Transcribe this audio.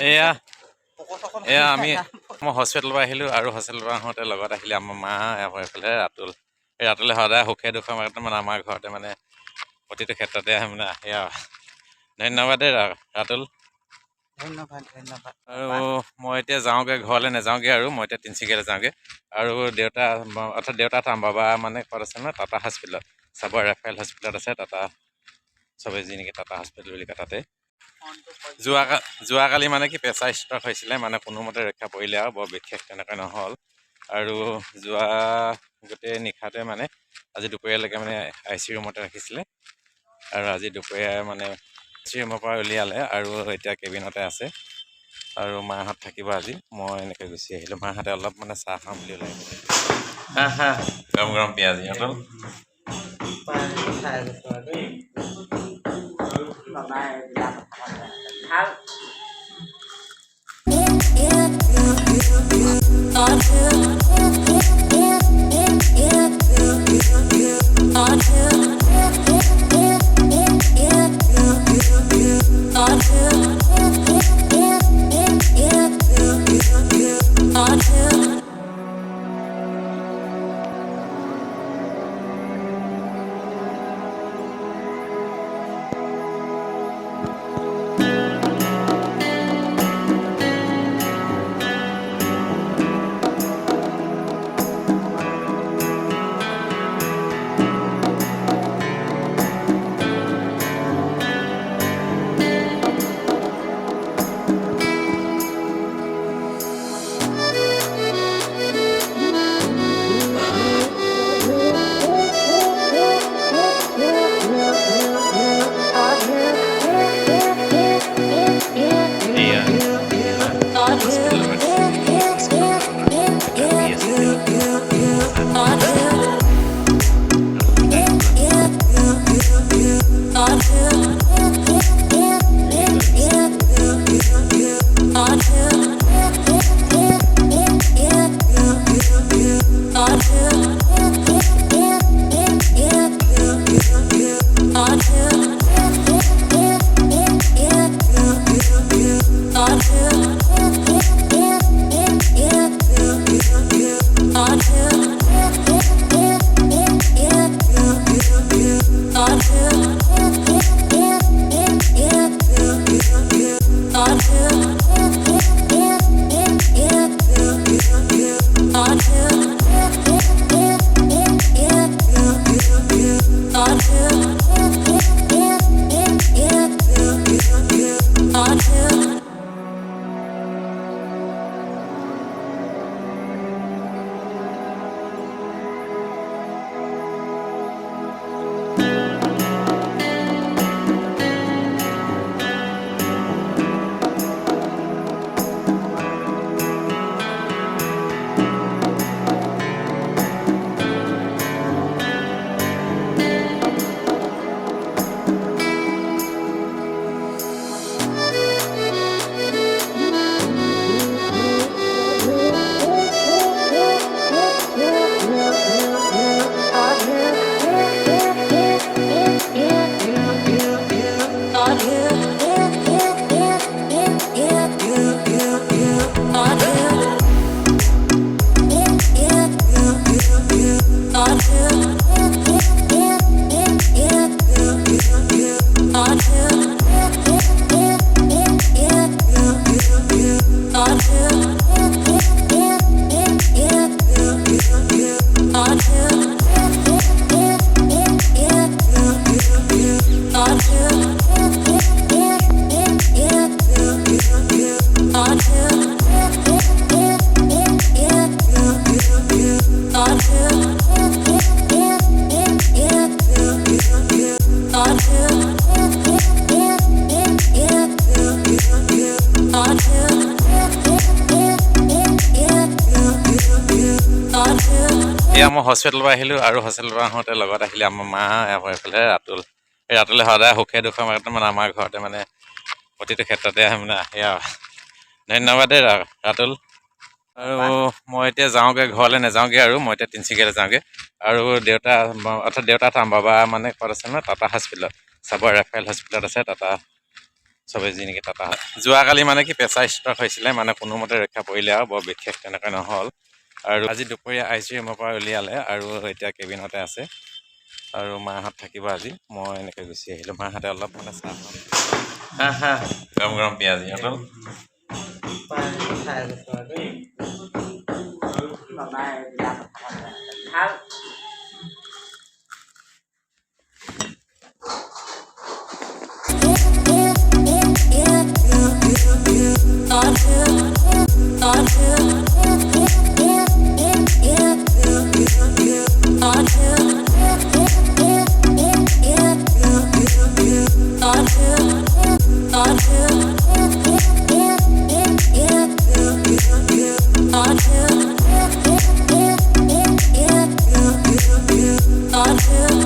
এয়া এয়া মই হস্পিটেলৰ পৰা আহিলোঁ আৰু হস্পিটেলৰ পৰা আহোঁতে লগত আহিলে আমাৰ মা এইফালে ৰাতুল। এই ৰাতুলে সদায় সুখে দুখে মাজতে মানে আমাৰ ঘৰতে মানে প্ৰতিটো ক্ষেত্ৰতে মানে আহে আৰু ধন্যবাদ দেই ৰাতুল। ধন্যবাদ ধন্যবাদ। আৰু মই এতিয়া যাওঁগৈ, ঘৰলৈ নাযাওঁগৈ আৰু মই এতিয়া তিনিচুকীয়ালৈ যাওঁগৈ। আৰু দেউতা অৰ্থাৎ দেউতা বাবা মানে ক'ত আছে নহয়, টাটা হস্পিটেলত, চাবৰ ৰেফাৰেল হস্পিটেলত আছে। টাটা চবেই যি নেকি টাটা হস্পিটেল বুলি কয় তাতে। যোৱাকালি মানে কি প্ৰেছাৰ ষ্ট্ৰক হৈছিলে, মানে কোনোমতে ৰক্ষা পৰিলে আৰু বৰ বিশেষ তেনেকৈ নহ'ল। আৰু যোৱা গোটেই নিশাতে মানে আজি দুপৰীয়ালৈকে মানে আই চি ৰুমতে ৰাখিছিলে। আৰু আজি দুপৰীয়া মানে আই চি ৰুমৰ পৰা উলিয়ালে আৰু এতিয়া কেবিনতে আছে। আৰু মাহঁত থাকিব আজি। মই এনেকৈ গুচি আহিলোঁ। মাহঁতে অলপ মানে চাহ খাম বুলি ওলাই গ'লে। হা গৰম গৰম পিঁয়াজ সিহঁতৰ এয়া মই হস্পিটেলৰ পৰা আহিলোঁ আৰু হস্পিটেলৰ পৰা আহোঁতে লগত আহিলে আমাৰ মা এইফালে ৰাতুল। এই ৰাতুলে সদায় সুখে দুখে মাজতে মানে আমাৰ ঘৰতে মানে প্ৰতিটো ক্ষেত্ৰতে মানে আহে আৰু ধন্যবাদ দেই ৰাতুল। আৰু মই এতিয়া যাওঁগৈ, ঘৰলৈ নাযাওঁগৈ আৰু মই এতিয়া তিনিচুকীয়ালৈ যাওঁগৈ। আৰু দেউতা অৰ্থাৎ দেউতা বাবা মানে ক'ত আছে নহয়, টাটা হস্পিটেলত, চাবৰ ৰেফাৰেল হস্পিটেলত আছে। টাটা চবেই যি নেকি তাত যোৱাকালি মানে কি প্ৰেছাৰ ষ্ট্ৰক হৈছিলে মানে কোনোমতে ৰক্ষা পৰিলে আৰু বৰ বিশেষ তেনেকৈ নহ'ল আৰু আজি দুপৰীয়া আই চি ৰুমৰ পৰা উলিয়ালে আৰু এতিয়া কেবিনতে আছে আৰু মাহঁত থাকিব আজি মই এনেকৈ গুচি আহিলোঁ মাহঁতে অলপ মানে চাহ হা হা গৰম গৰম পিঁয়াজ ইহঁতৰ on you.